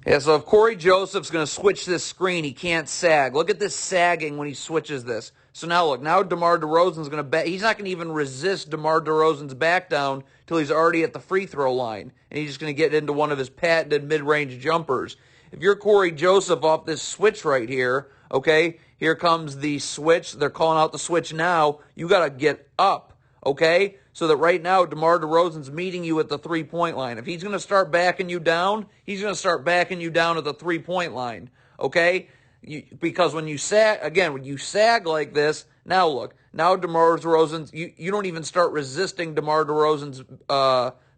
Yeah, so if Corey Joseph's going to switch this screen, he can't sag. Look at this sagging when he switches this. So now look, now DeMar DeRozan's going to he's not going to even resist DeMar DeRozan's back down till he's already at the free throw line. And he's just going to get into one of his patented mid-range jumpers. If you're Corey Joseph off this switch right here, okay, here comes the switch. They're calling out the switch now. You got to get up, okay? So that right now, DeMar DeRozan's meeting you at the three-point line. If he's going to start backing you down, he's going to start backing you down at the three-point line, okay? Because when you sag like this, now look, now DeMar DeRozan's, you don't even start resisting DeMar DeRozan's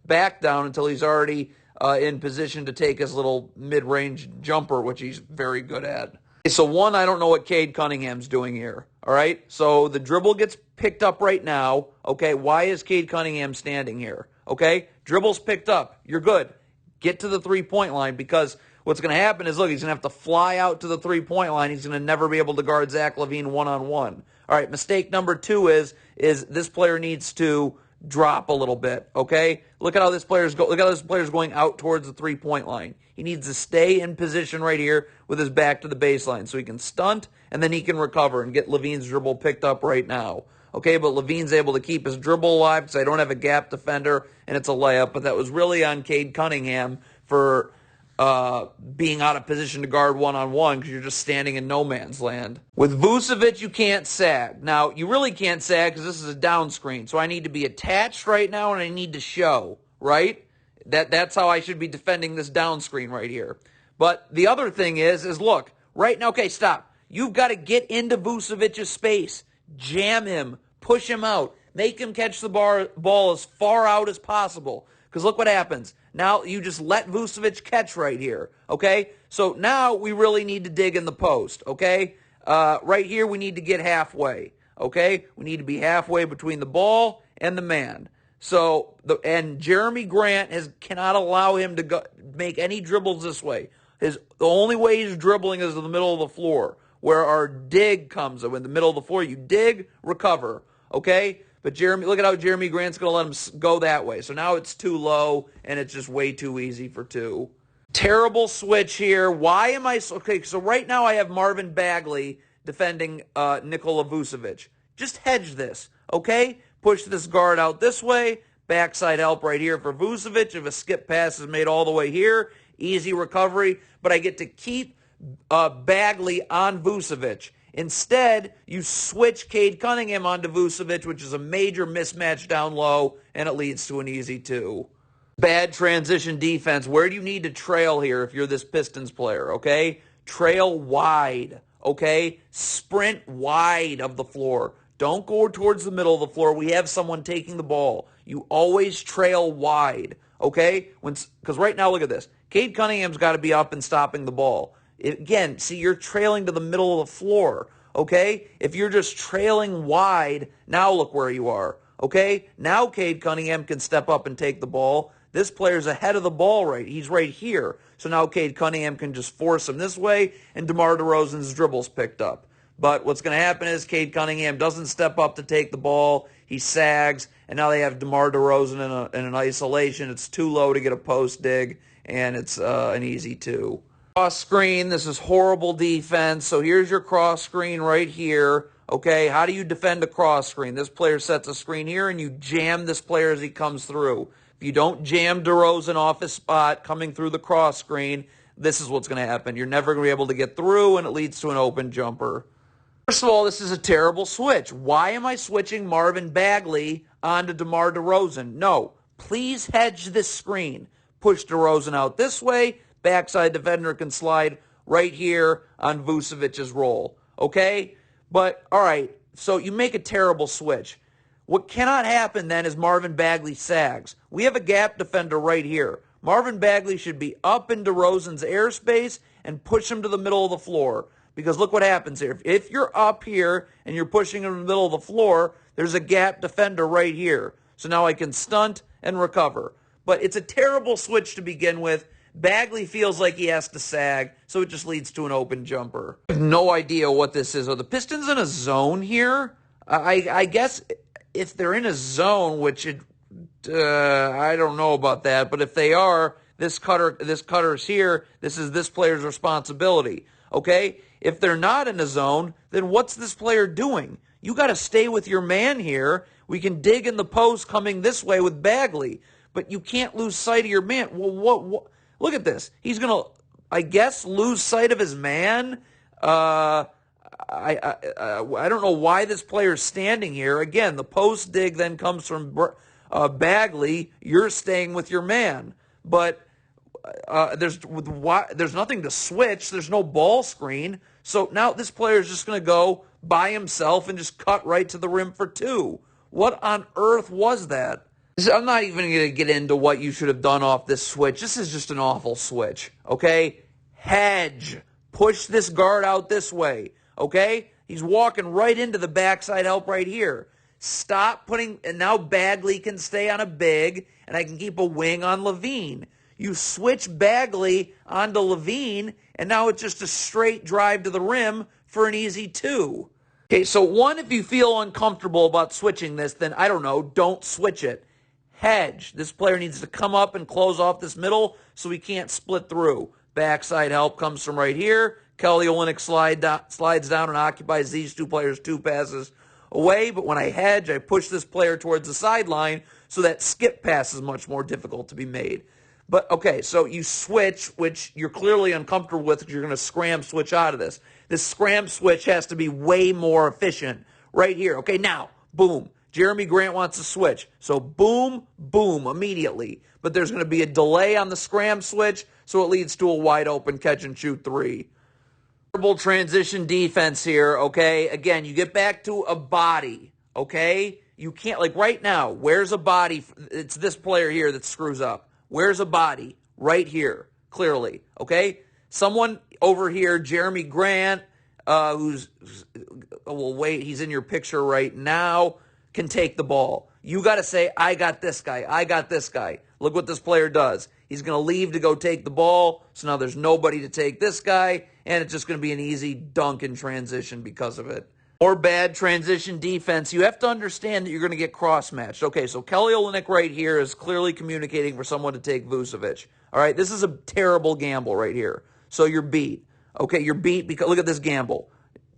back down until he's already in position to take his little mid-range jumper, which he's very good at. Okay, so one, I don't know what Cade Cunningham's doing here, all right? So the dribble gets picked up right now, okay? Why is Cade Cunningham standing here, okay? Dribble's picked up. You're good. Get to the three-point line because what's going to happen is, look, he's going to have to fly out to the three-point line. He's going to never be able to guard Zach LaVine one-on-one. All right, mistake number two is this player needs to drop a little bit, okay? Look at how this player's going out towards the three-point line. He needs to stay in position right here with his back to the baseline so he can stunt and then he can recover and get LaVine's dribble picked up right now. Okay, but LaVine's able to keep his dribble alive because I don't have a gap defender and it's a layup, but that was really on Cade Cunningham for being out of position to guard one-on-one because you're just standing in no man's land. With Vucevic, you can't sag. Now, you really can't sag because this is a down screen, so I need to be attached right now and I need to show, right? That's how I should be defending this down screen right here. But the other thing is look, right now, okay, stop. You've got to get into Vucevic's space. Jam him, push him out, make him catch the ball as far out as possible. Because look what happens. Now you just let Vucevic catch right here, okay? So now we really need to dig in the post, okay? Right here we need to get halfway, okay? We need to be halfway between the ball and the man. So, Jeremy Grant cannot allow him to make any dribbles this way. The only way he's dribbling is in the middle of the floor, where our dig comes. In the middle of the floor, you dig, recover, okay? But look at how Jeremy Grant's going to let him go that way. So now it's too low, and it's just way too easy for two. Terrible switch here. Why am I... Okay, so right now I have Marvin Bagley defending Nikola Vucevic. Just hedge this, okay? Push this guard out this way. Backside help right here for Vucevic. If a skip pass is made all the way here, easy recovery. But I get to keep Bagley on Vucevic. Instead, you switch Cade Cunningham onto Vucevic, which is a major mismatch down low, and it leads to an easy two. Bad transition defense. Where do you need to trail here if you're this Pistons player, okay? Trail wide, okay? Sprint wide of the floor. Don't go towards the middle of the floor. We have someone taking the ball. You always trail wide, okay? Because right now, look at this. Cade Cunningham's got to be up and stopping the ball. Again, see, you're trailing to the middle of the floor, okay? If you're just trailing wide, now look where you are, okay? Now Cade Cunningham can step up and take the ball. This player's ahead of the ball, right? He's right here. So now Cade Cunningham can just force him this way, and DeMar DeRozan's dribble's picked up. But what's going to happen is Cade Cunningham doesn't step up to take the ball. He sags, and now they have DeMar DeRozan in an isolation. It's too low to get a post dig, and it's an easy two. Cross screen, this is horrible defense. So here's your cross screen right here. Okay, how do you defend a cross screen? This player sets a screen here, and you jam this player as he comes through. If you don't jam DeRozan off his spot coming through the cross screen, this is what's going to happen. You're never going to be able to get through, and it leads to an open jumper. First of all, this is a terrible switch. Why am I switching Marvin Bagley onto DeMar DeRozan? No, please hedge this screen. Push DeRozan out this way. Backside defender can slide right here on Vucevic's roll, okay? But, all right, so you make a terrible switch. What cannot happen then is Marvin Bagley sags. We have a gap defender right here. Marvin Bagley should be up in DeRozan's airspace and push him to the middle of the floor. Because look what happens here. If you're up here and you're pushing him in the middle of the floor, there's a gap defender right here. So now I can stunt and recover. But it's a terrible switch to begin with. Bagley feels like he has to sag, so it just leads to an open jumper. I have no idea what this is. Are the Pistons in a zone here? I guess if they're in a zone, which I don't know about that, but if they are, this cutter's here. This is this player's responsibility. Okay? If they're not in the zone, then what's this player doing? You got to stay with your man here. We can dig in the post coming this way with Bagley, but you can't lose sight of your man. Well, what look at this. He's going to, I guess, lose sight of his man. I don't know why this player's standing here. Again, the post dig then comes from Bagley. You're staying with your man, but there's nothing to switch. There's no ball screen. So now this player is just going to go by himself and just cut right to the rim for two. What on earth was that? I'm not even going to get into what you should have done off this switch. This is just an awful switch, okay? Hedge. Push this guard out this way, okay? He's walking right into the backside help right here. Stop putting, and now Bagley can stay on a big, and I can keep a wing on Levine. You switch Bagley onto Levine, and now it's just a straight drive to the rim for an easy two. Okay, so one, if you feel uncomfortable about switching this, then I don't know, don't switch it. Hedge. This player needs to come up and close off this middle so he can't split through. Backside help comes from right here. Kelly Olynyk slides down and occupies these two players 2 passes away. But when I hedge, I push this player towards the sideline so that skip pass is much more difficult to be made. But, okay, so you switch, which you're clearly uncomfortable with because you're going to scram switch out of this. This scram switch has to be way more efficient right here. Okay, now, boom. Jeremy Grant wants to switch. So boom, boom, immediately. But there's going to be a delay on the scram switch, so it leads to a wide open catch and shoot three. Terrible transition defense here, okay? Again, you get back to a body, okay? You can't, like right now, where's a body? It's this player here that screws up. Where's a body? Right here, clearly, okay? Someone over here, Jeremy Grant, well, wait, he's in your picture right now, can take the ball. You got to say, I got this guy. I got this guy. Look what this player does. He's going to leave to go take the ball, so now there's nobody to take this guy, and it's just going to be an easy dunk in transition because of it. Or bad transition defense. You have to understand that you're going to get cross-matched. Okay, so Kelly Olynyk right here is clearly communicating for someone to take Vucevic. All right, this is a terrible gamble right here. So you're beat. Okay, you're beat because look at this gamble.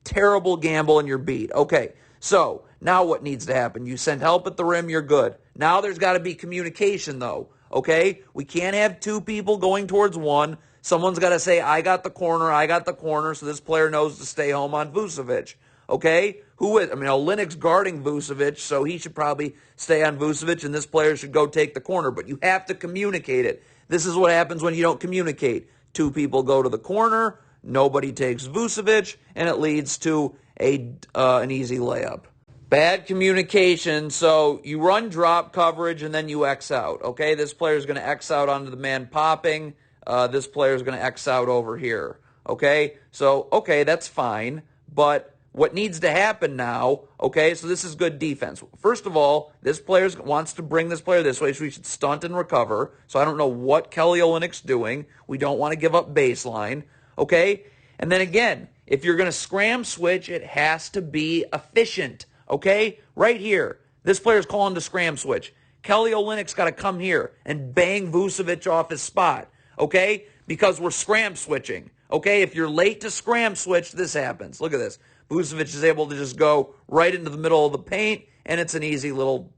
Terrible gamble and you're beat. Okay, so now what needs to happen? You send help at the rim, you're good. Now there's got to be communication, though, okay? We can't have two people going towards one. Someone's got to say, I got the corner, so this player knows to stay home on Vucevic, okay? Olynyk's guarding Vucevic, so he should probably stay on Vucevic, and this player should go take the corner, but you have to communicate it. This is what happens when you don't communicate. Two people go to the corner, nobody takes Vucevic, and it leads to an easy layup. Bad communication, so you run drop coverage and then you X out, okay? This player is going to X out onto the man popping. This player is going to X out over here, okay? So, okay, that's fine, but what needs to happen now, okay, so this is good defense. First of all, this player wants to bring this player this way, so we should stunt and recover. So I don't know what Kelly Olynyk's doing. We don't want to give up baseline, okay? And then again, if you're going to scram switch, it has to be efficient. Okay, right here, this player's calling to scram switch. Kelly Olynyk's got to come here and bang Vucevic off his spot, okay, because we're scram switching. Okay, if you're late to scram switch, this happens. Look at this. Vucevic is able to just go right into the middle of the paint, and it's an easy little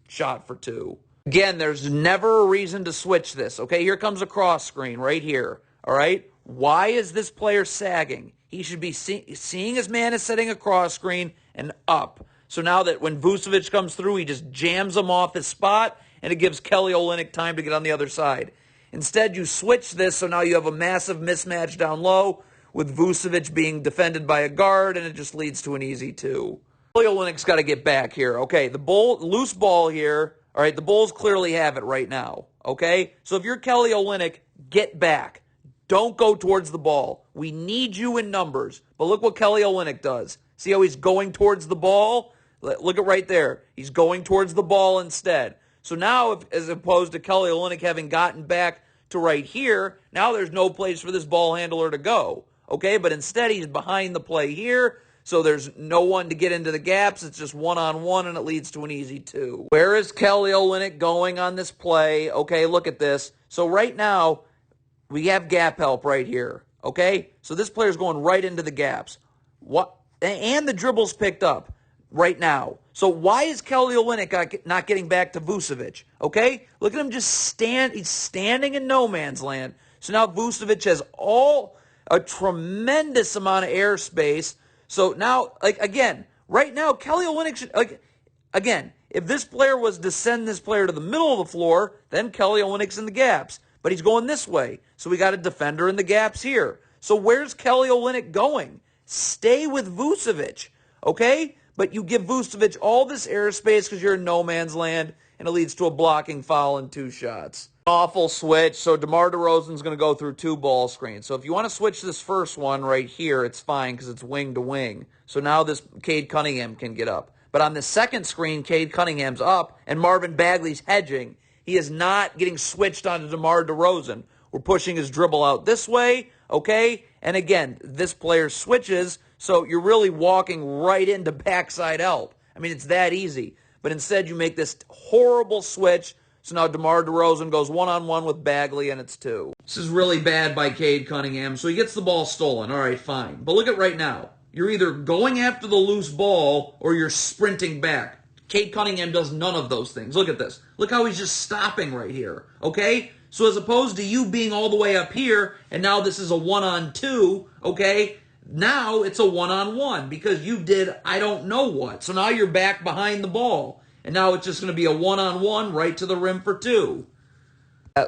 shot for two. Again, there's never a reason to switch this. Okay, here comes a cross screen right here, all right? Why is this player sagging? He should be seeing his man is setting a cross screen and up. So now that when Vucevic comes through, he just jams him off his spot, and it gives Kelly Olynyk time to get on the other side. Instead, you switch this, so now you have a massive mismatch down low with Vucevic being defended by a guard, and it just leads to an easy two. Kelly Olynyk's got to get back here. Okay, the loose ball here. All right, the Bulls clearly have it right now. Okay, so if you're Kelly Olynyk, get back. Don't go towards the ball. We need you in numbers. But look what Kelly Olynyk does. See how he's going towards the ball? Look at right there. He's going towards the ball instead. So now, as opposed to Kelly Olynyk having gotten back to right here, now there's no place for this ball handler to go. Okay, but instead he's behind the play here. So there's no one to get into the gaps. It's just one-on-one, and it leads to an easy 2. Where is Kelly Olynyk going on this play? Okay, look at this. So right now, we have gap help right here. Okay? So this player's going right into the gaps. What? And the dribble's picked up right now. So why is Kelly Olynyk not getting back to Vucevic? Okay? Look at him just stand. He's standing in no man's land. So now Vucevic has a tremendous amount of airspace. So now, again, right now, Kelly Olynyk should, again, if this player was to send this player to the middle of the floor, then Kelly Olynyk's in the gaps. But he's going this way. So we got a defender in the gaps here. So where's Kelly Olynyk going? Stay with Vucevic, okay? But you give Vucevic all this airspace because you're in no man's land, and it leads to a blocking foul and 2 shots. Awful switch. So DeMar DeRozan's going to go through 2 ball screens. So if you want to switch this first one right here, it's fine because it's wing to wing. So now this Cade Cunningham can get up. But on the second screen, Cade Cunningham's up, and Marvin Bagley's hedging. He is not getting switched onto DeMar DeRozan. We're pushing his dribble out this way, okay? And again, this player switches, so you're really walking right into backside help. I mean, it's that easy. But instead, you make this horrible switch. So now DeMar DeRozan goes one-on-one with Bagley, and it's 2. This is really bad by Cade Cunningham. So he gets the ball stolen. All right, fine. But look at right now. You're either going after the loose ball or you're sprinting back. Cade Cunningham does none of those things. Look at this. Look how he's just stopping right here, okay? So as opposed to you being all the way up here, and now this is a 1-on-2, okay? Now it's a 1-on-1 because you did I don't know what. So now you're back behind the ball. And now it's just going to be a 1-on-1 right to the rim for 2.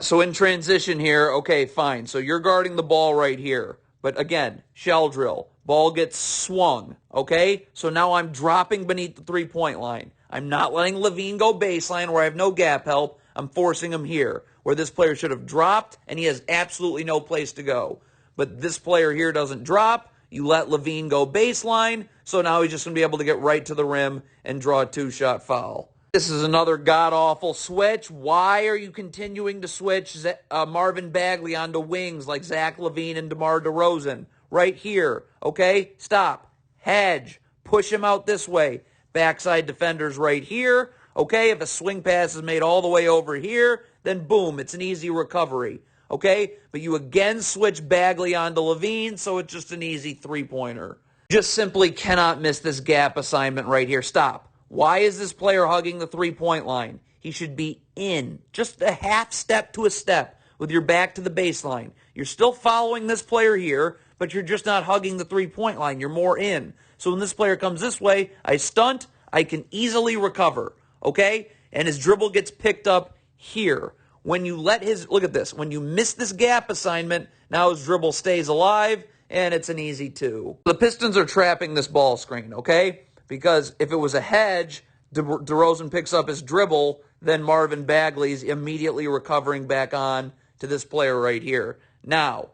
So in transition here, okay, fine. So you're guarding the ball right here. But again, shell drill. Ball gets swung, okay? So now I'm dropping beneath the three-point line. I'm not letting Levine go baseline where I have no gap help. I'm forcing him here where this player should have dropped and he has absolutely no place to go. But this player here doesn't drop. You let Levine go baseline, so now he's just going to be able to get right to the rim and draw a 2-shot foul. This is another god-awful switch. Why are you continuing to switch Marvin Bagley onto wings like Zach LaVine and DeMar DeRozan? Right here, okay? Stop. Hedge. Push him out this way. Backside defenders right here, okay? If a swing pass is made all the way over here, then boom, it's an easy recovery. Okay, but you again switch Bagley onto Levine, so it's just an easy 3-pointer. Just simply cannot miss this gap assignment right here. Stop. Why is this player hugging the 3-point line? He should be in, just a half step to a step with your back to the baseline. You're still following this player here, but you're just not hugging the 3-point line. You're more in. So when this player comes this way, I stunt, I can easily recover, okay? And his dribble gets picked up here. When you look at this, when you miss this gap assignment, now his dribble stays alive, and it's an easy 2. The Pistons are trapping this ball screen, okay? Because if it was a hedge, DeRozan picks up his dribble, then Marvin Bagley's immediately recovering back on to this player right here. Now,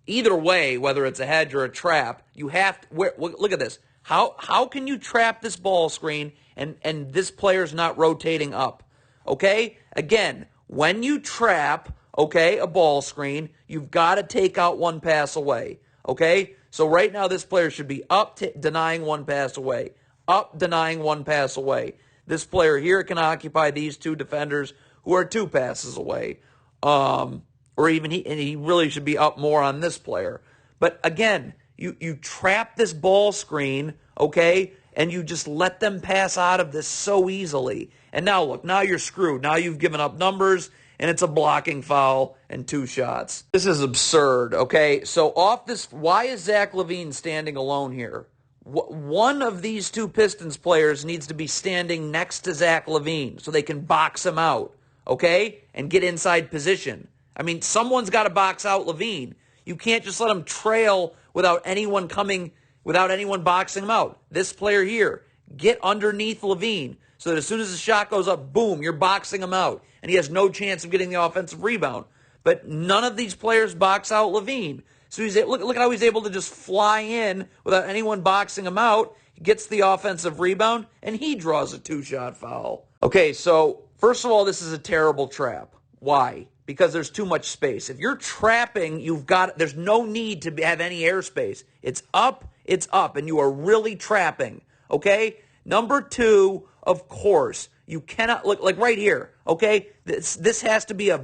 either way, whether it's a hedge or a trap, you have to, look at this. How can you trap this ball screen and this player's not rotating up? Okay? Again, when you trap, okay, a ball screen, you've got to take out 1 pass away. Okay? So right now this player should be up, denying 1 pass away. Up, denying 1 pass away. This player here can occupy these 2 defenders who are 2 passes away. Or even he really should be up more on this player. But again, you trap this ball screen, okay, and you just let them pass out of this so easily. And now look, now you're screwed. Now you've given up numbers, and it's a blocking foul and 2 shots. This is absurd, okay? So off this, why is Zach LaVine standing alone here? One of these 2 Pistons players needs to be standing next to Zach LaVine so they can box him out, okay, and get inside position. I mean, someone's got to box out LaVine. You can't just let him trail without anyone boxing him out. This player here, get underneath LaVine so that as soon as the shot goes up, boom, you're boxing him out, and he has no chance of getting the offensive rebound. But none of these players box out LaVine. So look how he's able to just fly in without anyone boxing him out. He gets the offensive rebound, and he draws a 2-shot foul. Okay, so first of all, this is a terrible trap. Why? Because there's too much space. If you're trapping, there's no need to have any airspace. It's up, it's up, and you are really trapping, okay? Number two, of course, you cannot look like right here, okay? This has to be a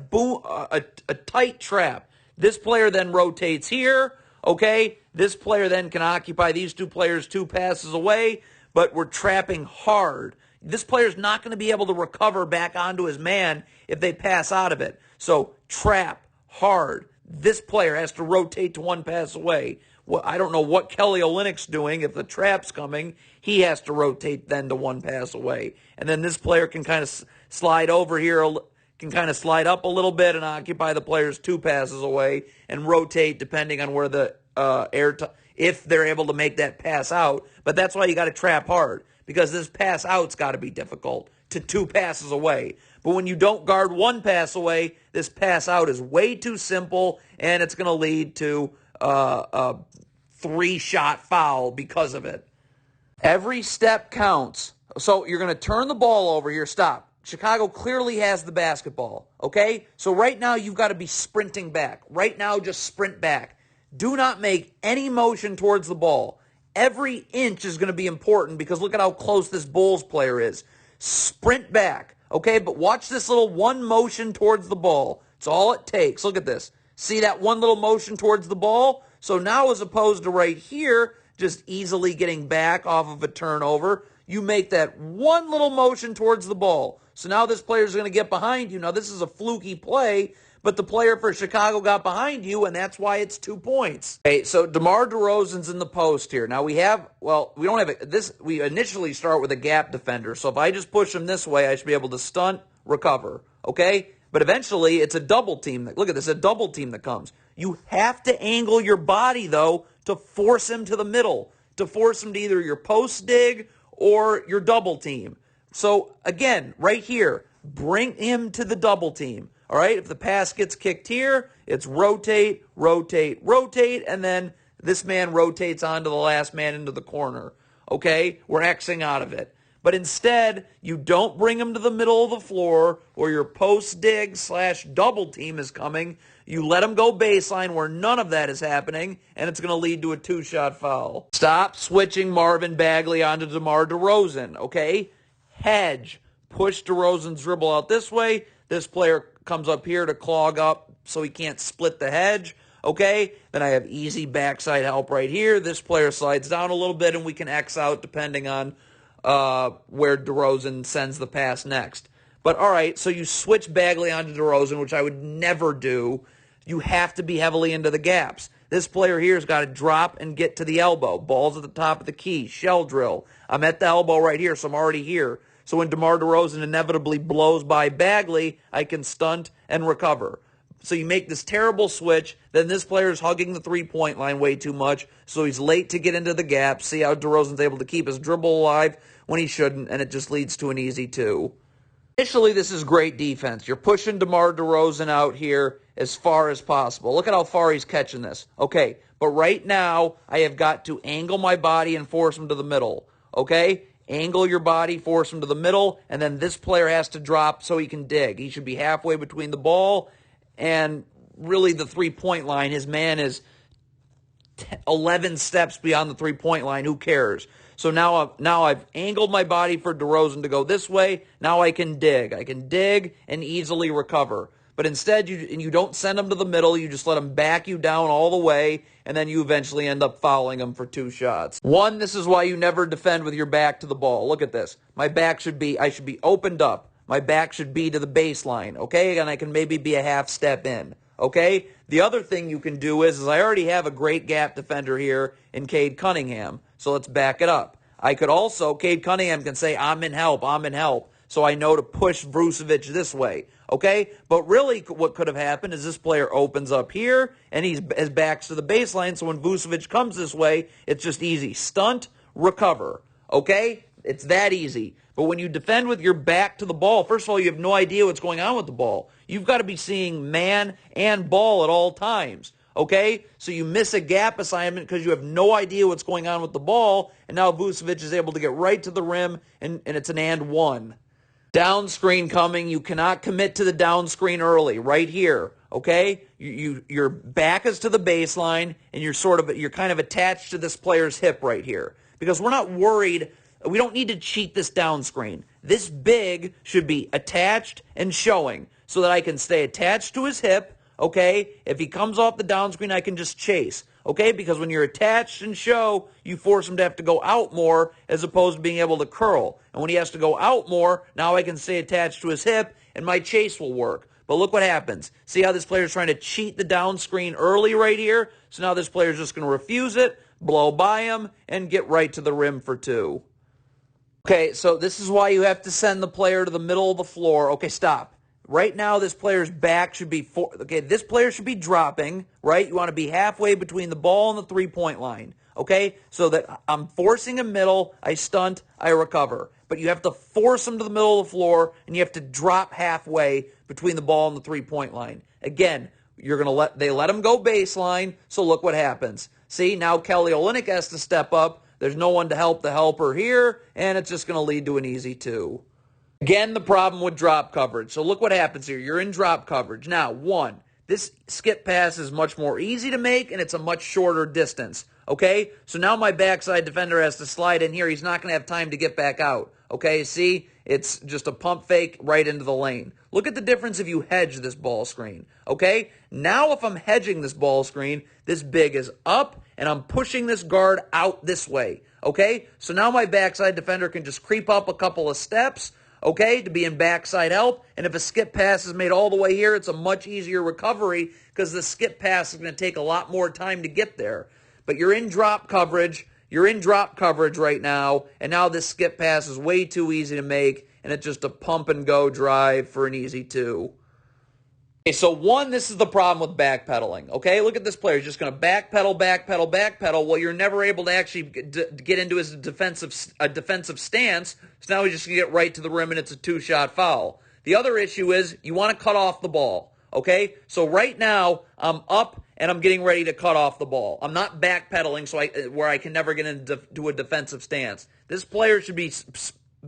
tight trap. This player then rotates here, okay? This player then can occupy these two players 2 passes away, but we're trapping hard. This player's not going to be able to recover back onto his man if they pass out of it. So trap hard. This player has to rotate to 1 pass away. Well, I don't know what Kelly Olynyk's doing. If the trap's coming, he has to rotate then to 1 pass away. And then this player can kind of slide over here, can kind of slide up a little bit and occupy the players 2 passes away and rotate depending on where the if they're able to make that pass out. But that's why you got to trap hard, because this pass out's got to be difficult to 2 passes away. But when you don't guard 1 pass away, this pass out is way too simple, and it's going to lead to a 3-shot foul because of it. Every step counts. So you're going to turn the ball over here. Stop. Chicago clearly has the basketball, okay? So right now you've got to be sprinting back. Right now just sprint back. Do not make any motion towards the ball. Every inch is going to be important, because look at how close this Bulls player is. Sprint back, okay? But watch this little 1 motion towards the ball. It's all it takes. Look at this. See that 1 little motion towards the ball? So now, as opposed to right here, just easily getting back off of a turnover, you make that 1 little motion towards the ball. So now this player is going to get behind you. Now, this is a fluky play, but the player for Chicago got behind you, and that's why it's 2 points. Okay, so DeMar DeRozan's in the post here. Now we don't have this. We initially start with a gap defender. So if I just push him this way, I should be able to stunt, recover. Okay? But eventually, it's a double team. Look at this, a double team that comes. You have to angle your body, though, to force him to the middle, to force him to either your post dig or your double team. So again, right here, bring him to the double team. All right, if the pass gets kicked here, it's rotate, rotate, rotate, and then this man rotates onto the last man into the corner. Okay, we're Xing out of it. But instead, you don't bring him to the middle of the floor where your post dig / double team is coming. You let him go baseline where none of that is happening, and it's going to lead to a 2-shot foul. Stop switching Marvin Bagley onto DeMar DeRozan, okay? Hedge. Push DeRozan's dribble out this way. This player comes up here to clog up so he can't split the hedge, okay? Then I have easy backside help right here. This player slides down a little bit, and we can X out depending on where DeRozan sends the pass next. But all right, so you switch Bagley onto DeRozan, which I would never do. You have to be heavily into the gaps. This player here has got to drop and get to the elbow. Ball's at the top of the key. Shell drill. I'm at the elbow right here, so I'm already here. So when DeMar DeRozan inevitably blows by Bagley, I can stunt and recover. So you make this terrible switch. Then this player is hugging the 3-point line way too much, so he's late to get into the gap. See how DeRozan's able to keep his dribble alive when he shouldn't, and it just leads to an easy 2. Initially, this is great defense. You're pushing DeMar DeRozan out here as far as possible. Look at how far he's catching this. Okay, but right now, I have got to angle my body and force him to the middle. Okay? Angle your body, force him to the middle, and then this player has to drop so he can dig. He should be halfway between the ball and really the 3-point line. His man is 11 steps beyond the 3-point line. Who cares? So now I've angled my body for DeRozan to go this way. Now I can dig. I can dig and easily recover. But instead, you don't send him to the middle. You just let him back you down all the way, and then you eventually end up fouling him for 2 shots. 1, this is why you never defend with your back to the ball. Look at this. I should be opened up. My back should be to the baseline, okay? And I can maybe be a half step in, okay? The other thing you can do is I already have a great gap defender here in Cade Cunningham, so let's back it up. I could also, Cade Cunningham can say, I'm in help, so I know to push Vucevic this way, okay? But really what could have happened is this player opens up here, and his back's to the baseline, so when Vucevic comes this way, it's just easy. Stunt, recover, okay? It's that easy. But when you defend with your back to the ball, first of all, you have no idea what's going on with the ball. You've got to be seeing man and ball at all times, okay? So you miss a gap assignment because you have no idea what's going on with the ball, and now Vucevic is able to get right to the rim, and it's an and 1. Down screen coming. You cannot commit to the down screen early, right here, okay? your back is to the baseline, and you're kind of attached to this player's hip right here. Because we're not worried, we don't need to cheat this down screen. This big should be attached and showing so that I can stay attached to his hip, okay? If he comes off the down screen, I can just chase, okay? Because when you're attached and show, you force him to have to go out more as opposed to being able to curl. And when he has to go out more, now I can stay attached to his hip and my chase will work. But look what happens. See how this player's trying to cheat the down screen early right here? So now this player's just going to refuse it, blow by him, and get right to the rim for two. Okay, so this is why you have to send the player to the middle of the floor. Okay, stop. Right now, this player's back should be, this player should be dropping, right? You want to be halfway between the ball and the three-point line, okay? So that I'm forcing him middle, I stunt, I recover. But you have to force him to the middle of the floor, and you have to drop halfway between the ball and the three-point line. Again, they let him go baseline, so look what happens. See, now Kelly Olynyk has to step up. There's no one to help the helper here, and it's just going to lead to an easy two. Again, the problem with drop coverage. So look what happens here. You're in drop coverage. Now, one, this skip pass is much more easy to make, and it's a much shorter distance. Okay? So now my backside defender has to slide in here. He's not going to have time to get back out. Okay? See? It's just a pump fake right into the lane. Look at the difference if you hedge this ball screen. Okay? Now if I'm hedging this ball screen, this big is up, and I'm pushing this guard out this way. Okay? So now my backside defender can just creep up a couple of steps, okay, to be in backside help. And if a skip pass is made all the way here, it's a much easier recovery because the skip pass is going to take a lot more time to get there. But you're in drop coverage. You're in drop coverage right now, and now this skip pass is way too easy to make, and it's just a pump-and-go drive for an easy two. Okay, so one, this is the problem with backpedaling, okay? Look at this player. He's just going to backpedal, backpedal, backpedal. Well, you're never able to actually get into his defensive stance, so now he's just going to get right to the rim, and it's a two-shot foul. The other issue is you want to cut off the ball, okay? So right now, I'm up, and I'm getting ready to cut off the ball. I'm not backpedaling where I can never get into a defensive stance. This player should be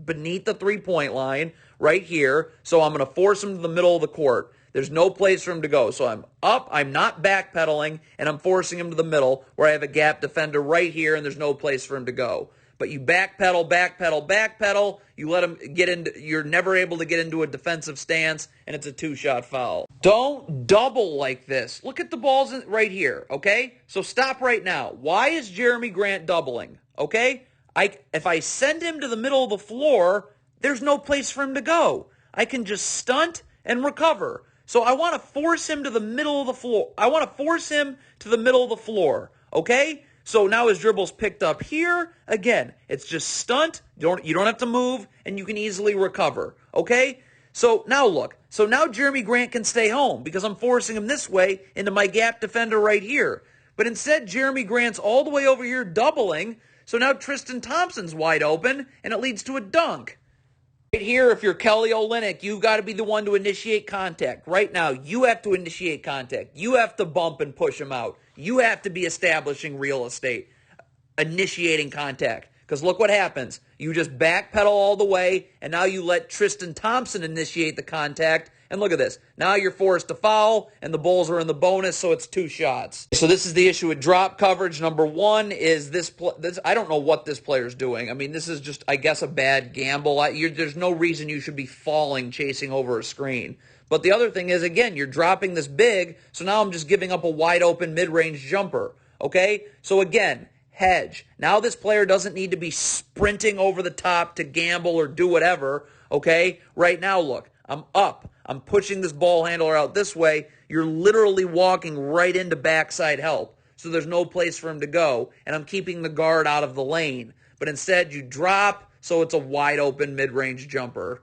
beneath the three-point line right here, so I'm going to force him to the middle of the court. There's no place for him to go. So I'm up, I'm not backpedaling, and I'm forcing him to the middle where I have a gap defender right here, and there's no place for him to go. But you backpedal, backpedal, backpedal, you let him get into, you're never able to get into a defensive stance, and it's a two-shot foul. Don't double like this. Look at the balls right here, okay? So stop right now. Why is Jeremy Grant doubling, okay? If I send him to the middle of the floor, there's no place for him to go. I can just stunt and recover. So I want to force him to the middle of the floor. I want to force him to the middle of the floor, okay? So now his dribble's picked up here. Again, it's just stunt. You don't have to move, and you can easily recover, okay? So now look. So now Jeremy Grant can stay home because I'm forcing him this way into my gap defender right here. But instead, Jeremy Grant's all the way over here doubling. So now Tristan Thompson's wide open, and it leads to a dunk. Right here, if you're Kelly Olynyk, you've got to be the one to initiate contact. Right now, you have to initiate contact. You have to bump and push him out. You have to be establishing real estate, initiating contact. Because look what happens. You just backpedal all the way, and now you let Tristan Thompson initiate the contact. And look at this. Now you're forced to foul, and the Bulls are in the bonus, so it's two shots. So this is the issue with drop coverage. Number one is this I don't know what this player's doing. I mean, this is just, I guess, a bad gamble. There's no reason you should be falling, chasing over a screen. But the other thing is, again, you're dropping this big, so now I'm just giving up a wide-open mid-range jumper. Okay? So again, hedge. Now this player doesn't need to be sprinting over the top to gamble or do whatever. Okay? Right now, look. I'm up. I'm pushing this ball handler out this way. You're literally walking right into backside help. So there's no place for him to go. And I'm keeping the guard out of the lane. But instead, you drop, so it's a wide open mid-range jumper.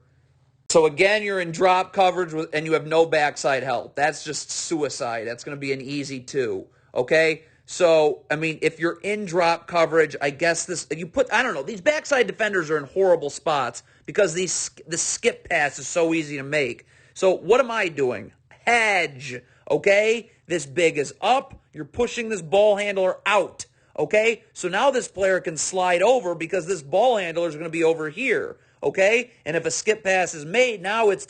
So again, you're in drop coverage and you have no backside help. That's just suicide. That's going to be an easy two. Okay? So, I mean, if you're in drop coverage, I guess I don't know, these backside defenders are in horrible spots because the skip pass is so easy to make. So what am I doing? Hedge, okay? This big is up. You're pushing this ball handler out, okay? So now this player can slide over because this ball handler is going to be over here, okay? And if a skip pass is made, now it's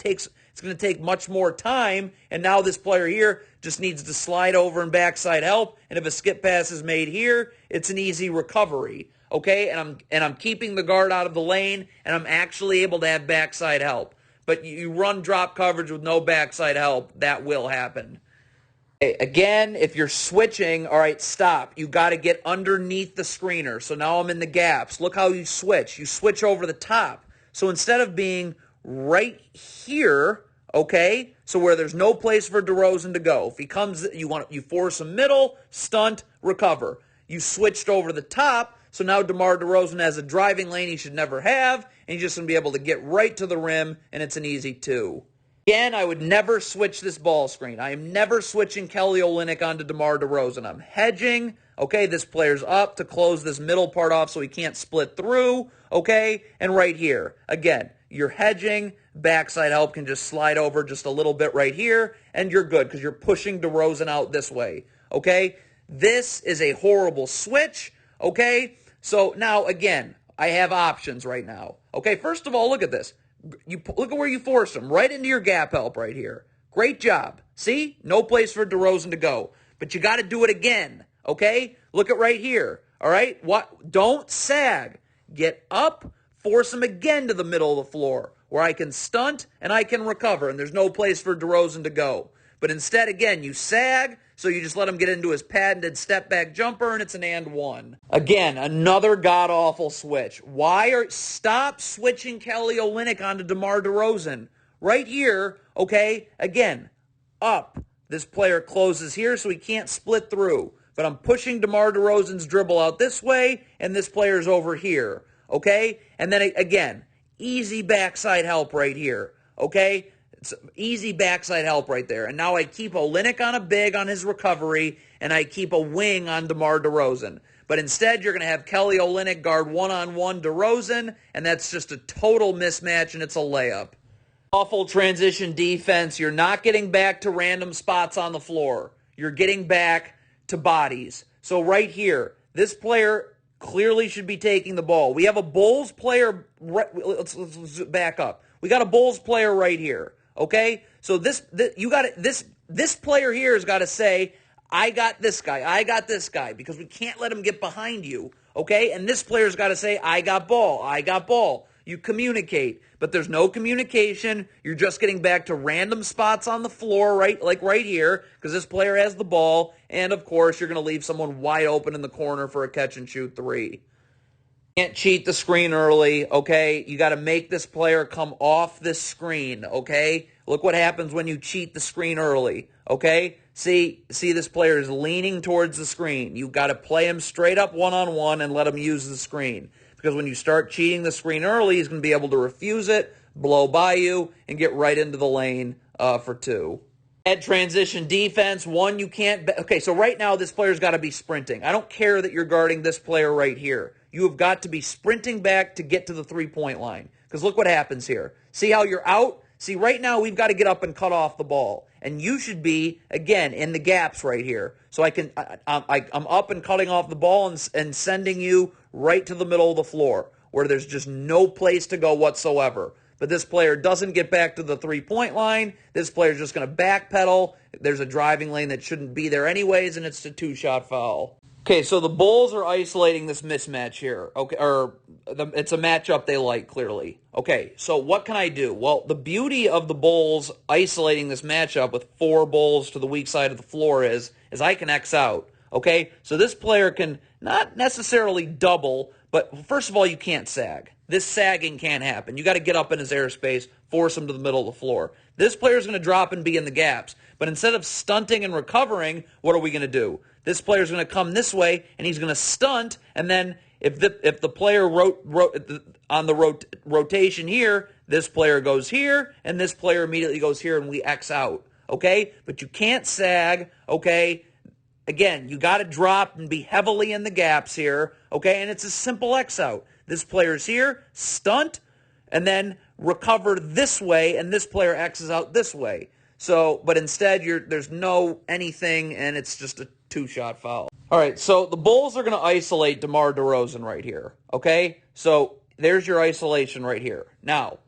It's going to take much more time, and now this player here just needs to slide over and backside help, and if a skip pass is made here, it's an easy recovery, okay? And I'm keeping the guard out of the lane, and I'm actually able to have backside help. But you run drop coverage with no backside help, that will happen. Okay, again, if you're switching, all right, stop. You got to get underneath the screener. So now I'm in the gaps. Look how you switch. You switch over the top. So instead of being right here, okay, so where there's no place for DeRozan to go, if he comes, you force him middle, stunt, recover. You switched over the top, so now DeMar DeRozan has a driving lane he should never have, and he's just going to be able to get right to the rim, and it's an easy 2. Again, I would never switch this ball screen. I am never switching Kelly Olynyk onto DeMar DeRozan. I'm hedging. Okay, this player's up to close this middle part off so he can't split through. Okay, and right here, again, you're hedging. Backside help can just slide over just a little bit right here, and you're good because you're pushing DeRozan out this way. Okay, this is a horrible switch. Okay, so now, again, I have options right now. Okay, first of all, look at this. Look at where you force him, right into your gap help right here. Great job. See? No place for DeRozan to go. But you got to do it again, okay? Look at right here, all right? Don't sag. Get up, force him again to the middle of the floor where I can stunt and I can recover, and there's no place for DeRozan to go. But instead, again, you sag, so you just let him get into his patented step-back jumper, and it's an and 1. Again, another god-awful switch. Stop switching Kelly Olynyk onto DeMar DeRozan. Right here, okay, again, up. This player closes here, so he can't split through. But I'm pushing DeMar DeRozan's dribble out this way, and this player's over here, okay? And then, again, easy backside help right here, okay? It's easy backside help right there. And now I keep Olynyk on a big on his recovery, and I keep a wing on DeMar DeRozan. But instead, you're going to have Kelly Olynyk guard one-on-one DeRozan, and that's just a total mismatch, and it's a layup. Awful transition defense. You're not getting back to random spots on the floor. You're getting back to bodies. So right here, this player clearly should be taking the ball. We have a Bulls player. Let's back up. We got a Bulls player right here. Okay, so this player here has got to say, I got this guy, because we can't let him get behind you, okay? And this player's got to say, I got ball. You communicate, but there's no communication. You're just getting back to random spots on the floor, right? Like right here, because this player has the ball, and of course, you're going to leave someone wide open in the corner for a catch-and-shoot 3. Can't cheat the screen early, okay? You got to make this player come off this screen, okay? Look what happens when you cheat the screen early, okay? See this player is leaning towards the screen. You've got to play him straight up one-on-one and let him use the screen. Because when you start cheating the screen early, he's going to be able to refuse it, blow by you, and get right into the lane for 2. At transition defense, 1, you can't... Okay, so right now this player's got to be sprinting. I don't care that you're guarding this player right here. You have got to be sprinting back to get to the 3-point line. Because look what happens here. See how you're out? See, right now we've got to get up and cut off the ball. And you should be, again, in the gaps right here. So I'm up and cutting off the ball and sending you right to the middle of the floor where there's just no place to go whatsoever. But this player doesn't get back to the 3-point line. This player's just going to backpedal. There's a driving lane that shouldn't be there anyways, and it's a 2-shot foul. Okay, so the Bulls are isolating this mismatch here. Okay, it's a matchup they like, clearly. Okay, so what can I do? Well, the beauty of the Bulls isolating this matchup with 4 Bulls to the weak side of the floor is I can X out. Okay, so this player can not necessarily double, but first of all, you can't sag. This sagging can't happen. You got to get up in his airspace, force him to the middle of the floor. This player's going to drop and be in the gaps. But instead of stunting and recovering, what are we going to do? This player's going to come this way, and he's going to stunt, and then if the player on the rotation here, this player goes here, and this player immediately goes here, and we X out, okay? But you can't sag, okay? Again, you got to drop and be heavily in the gaps here, okay? And it's a simple X out. This player's here, stunt, and then recover this way, and this player X's out this way. So, but instead, there's no anything, and it's just a 2-shot foul. All right, so the Bulls are going to isolate DeMar DeRozan right here, okay? So there's your isolation right here. Now,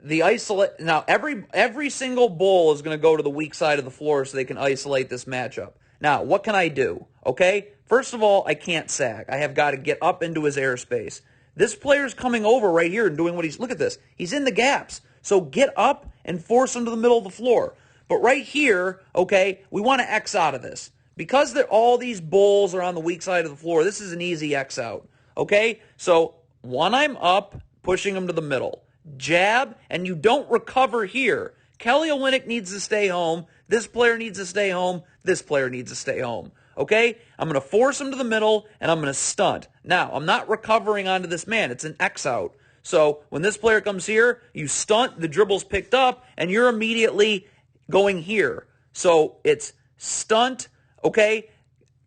now every single bull is going to go to the weak side of the floor so they can isolate this matchup. Now, what can I do? Okay, first of all, I can't sag. I have got to get up into his airspace. This player's coming over right here and doing what look at this. He's in the gaps. So get up and force him to the middle of the floor. But right here, okay, we want to X out of this. Because all these bulls are on the weak side of the floor, this is an easy X out. Okay, so one, I'm up, pushing him to the middle. Jab, and you don't recover here. Kelly Olynyk needs to stay home. This player needs to stay home. This player needs to stay home. Okay? I'm going to force him to the middle, and I'm going to stunt. Now, I'm not recovering onto this man. It's an X out. So when this player comes here, you stunt, the dribble's picked up, and you're immediately going here. So it's stunt, okay?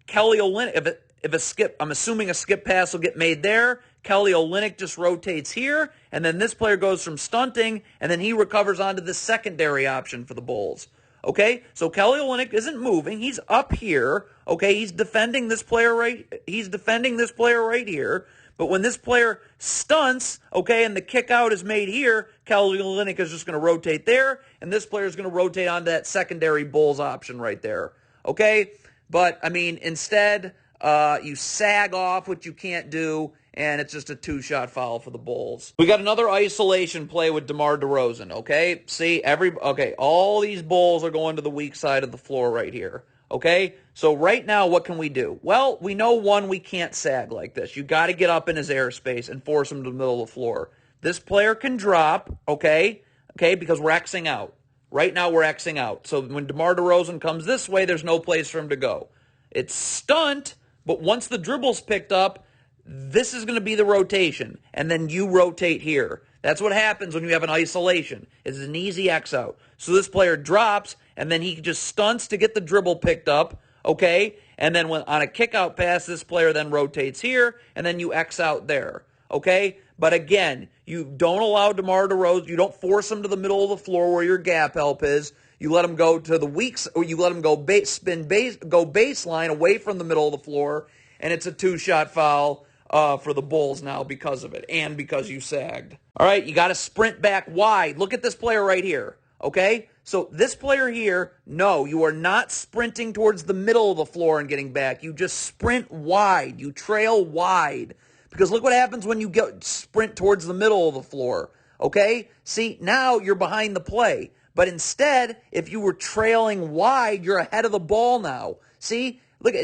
Kelly Olynyk, if a skip, I'm assuming a skip pass will get made there. Kelly Olynyk just rotates here, and then this player goes from stunting, and then he recovers onto the secondary option for the Bulls. Okay, so Kelly Olynyk isn't moving. He's up here. Okay, he's defending this player right here. But when this player stunts, okay, and the kick out is made here, Kelly Olynyk is just going to rotate there, and this player is going to rotate onto that secondary Bulls option right there. Okay, but I mean, instead, you sag off, which you can't do, and it's just a two-shot foul for the Bulls. We got another isolation play with DeMar DeRozan, okay? See, all these Bulls are going to the weak side of the floor right here, okay? So right now, what can we do? Well, we know, one, we can't sag like this. You got to get up in his airspace and force him to the middle of the floor. This player can drop, okay, because we're Xing out. Right now, we're Xing out. So when DeMar DeRozan comes this way, there's no place for him to go. It's stunt, but once the dribble's picked up, this is going to be the rotation, and then you rotate here. That's what happens when you have an isolation. It's an easy X out. So this player drops, and then he just stunts to get the dribble picked up, okay? And then when on a kick-out pass, this player then rotates here, and then you X out there, okay? But again, you don't allow DeMar DeRozan, you don't force him to the middle of the floor where your gap help is. You let him go to the weaks, or you let him go baseline away from the middle of the floor, and it's a two-shot foul for the Bulls now because of it, and because you sagged. All right, you got to sprint back wide. Look at this player right here, okay? So this player here, no, you are not sprinting towards the middle of the floor and getting back. You just sprint wide. You trail wide. Because look what happens when you sprint towards the middle of the floor, okay? See, now you're behind the play. But instead, if you were trailing wide, you're ahead of the ball now. See, look,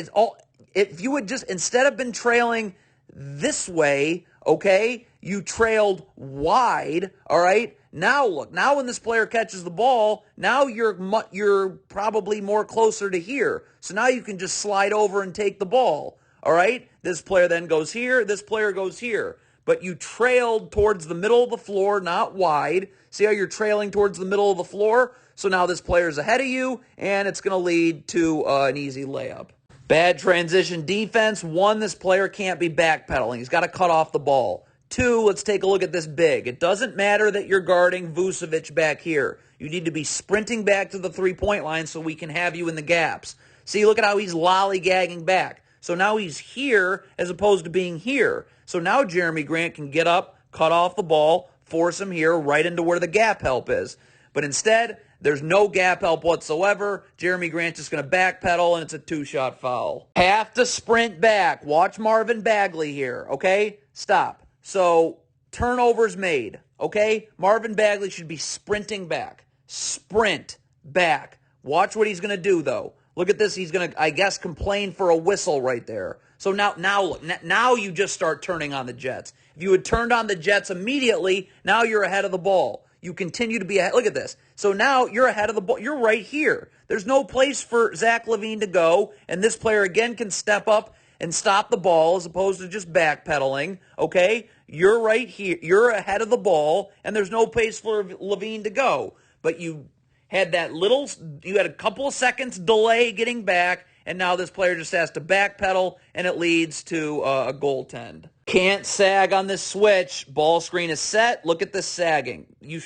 if you had just, instead of been trailing this way, okay, you trailed wide, all right? Now look, now when this player catches the ball, now you're probably more closer to here. So now you can just slide over and take the ball, all right? This player then goes here, this player goes here. But you trailed towards the middle of the floor, not wide. See how you're trailing towards the middle of the floor? So now this player's ahead of you, and it's going to lead to an easy layup. Bad transition defense. One, this player can't be backpedaling. He's got to cut off the ball. Two, let's take a look at this big. It doesn't matter that you're guarding Vucevic back here. You need to be sprinting back to the three-point line so we can have you in the gaps. See, look at how he's lollygagging back. So now he's here as opposed to being here. So now Jeremy Grant can get up, cut off the ball, force him here right into where the gap help is. But instead, there's no gap help whatsoever. Jeremy Grant's just going to backpedal, and it's a two-shot foul. Have to sprint back. Watch Marvin Bagley here, okay? Stop. So, turnovers made, okay? Marvin Bagley should be sprinting back. Sprint back. Watch what he's going to do, though. Look at this. He's going to, I guess, complain for a whistle right there. So now look. Now you just start turning on the Jets. If you had turned on the Jets immediately, now you're ahead of the ball. You continue to be ahead. Look at this. So now you're ahead of the ball. You're right here. There's no place for Zach LaVine to go, and this player again can step up and stop the ball as opposed to just backpedaling, okay? You're right here. You're ahead of the ball, and there's no place for LaVine to go. But you had a couple of seconds delay getting back, and now this player just has to backpedal, and it leads to a goaltend. Can't sag on this switch. Ball screen is set. Look at this sagging. You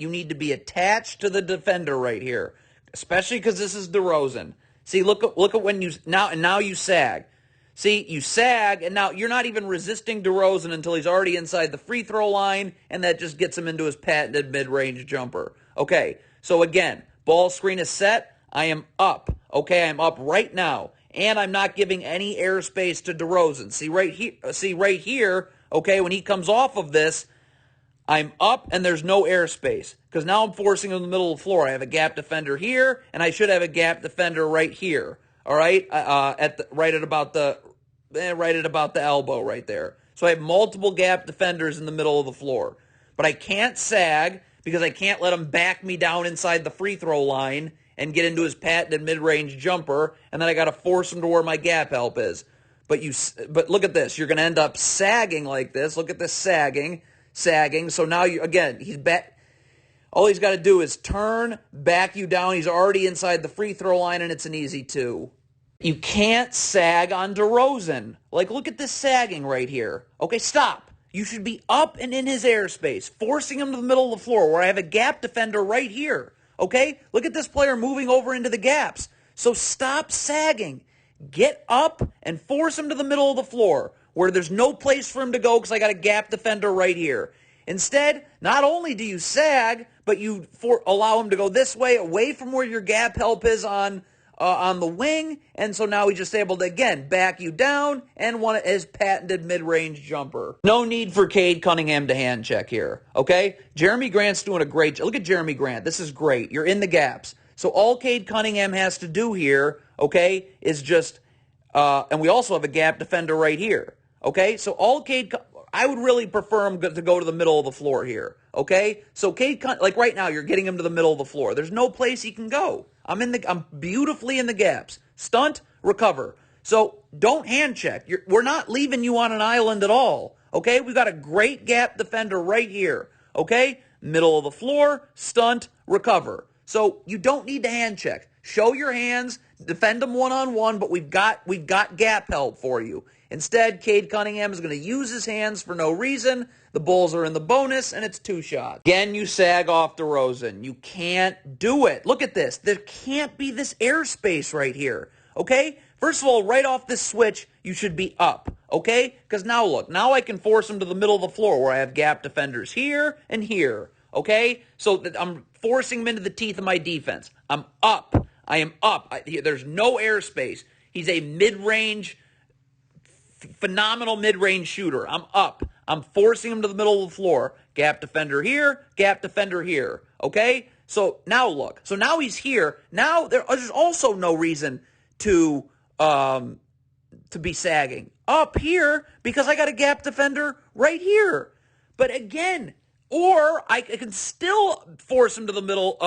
need to be attached to the defender right here, especially because this is DeRozan. See, look at when now you sag. See, you sag, and now you're not even resisting DeRozan until he's already inside the free throw line, and that just gets him into his patented mid-range jumper. Okay, so again, ball screen is set. I am up. Okay, I'm up right now, and I'm not giving any airspace to DeRozan. See right here, okay, when he comes off of this, I'm up and there's no airspace because now I'm forcing him in the middle of the floor. I have a gap defender here, and I should have a gap defender right here. All right, right at about the elbow right there. So I have multiple gap defenders in the middle of the floor, but I can't sag because I can't let him back me down inside the free throw line and get into his patented mid-range jumper, and then I got to force him to where my gap help is. But look at this. You're going to end up sagging like this. Look at this sagging. So now he's back. All he's got to do is turn, back you down. He's already inside the free throw line, and it's an easy 2. You can't sag on DeRozan. Like, look at this sagging right here. Okay, stop. You should be up and in his airspace, forcing him to the middle of the floor where I have a gap defender right here. Okay? Look at this player moving over into the gaps. So stop sagging. Get up and force him to the middle of the floor where there's no place for him to go because I got a gap defender right here. Instead, not only do you sag, but you allow him to go this way, away from where your gap help is on the wing, and so now he's just able to, again, back you down and want his patented mid-range jumper. No need for Cade Cunningham to hand check here, okay? Jeremy Grant's doing a great job. Look at Jeremy Grant. This is great. You're in the gaps. So all Cade Cunningham has to do here, okay, is just, and we also have a gap defender right here. Okay, so I would really prefer him to go to the middle of the floor here. Okay, so like right now, you're getting him to the middle of the floor. There's no place he can go. I'm beautifully in the gaps. Stunt, recover. So don't hand check. We're not leaving you on an island at all. Okay, we've got a great gap defender right here. Okay, middle of the floor, stunt, recover. So you don't need to hand check. Show your hands, defend them one-on-one, but we've got gap help for you. Instead, Cade Cunningham is going to use his hands for no reason. The Bulls are in the bonus, and it's 2 shots. Again, you sag off DeRozan. You can't do it. Look at this. There can't be this airspace right here, okay? First of all, right off this switch, you should be up, okay? Because now look, now I can force him to the middle of the floor where I have gap defenders here and here, okay? So I'm forcing him into the teeth of my defense. I'm up. I am up. There's no airspace. He's a mid-range, phenomenal mid-range shooter. I'm up. I'm forcing him to the middle of the floor. Gap defender here, gap defender here. Okay? So now look. So now he's here. Now there's also no reason to be sagging. Up here because I got a gap defender right here. But again, or I can still force him to the middle,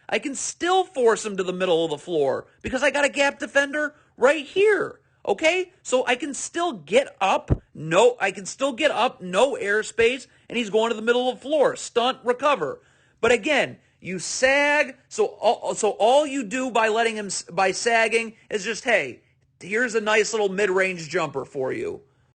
I can still force him to the middle of the floor because I got a gap defender right here. Okay? So I can still get up. No airspace, and he's going to the middle of the floor. Stunt, recover. But again, you sag, so all you do by sagging is just, hey, here's a nice little mid-range jumper for you.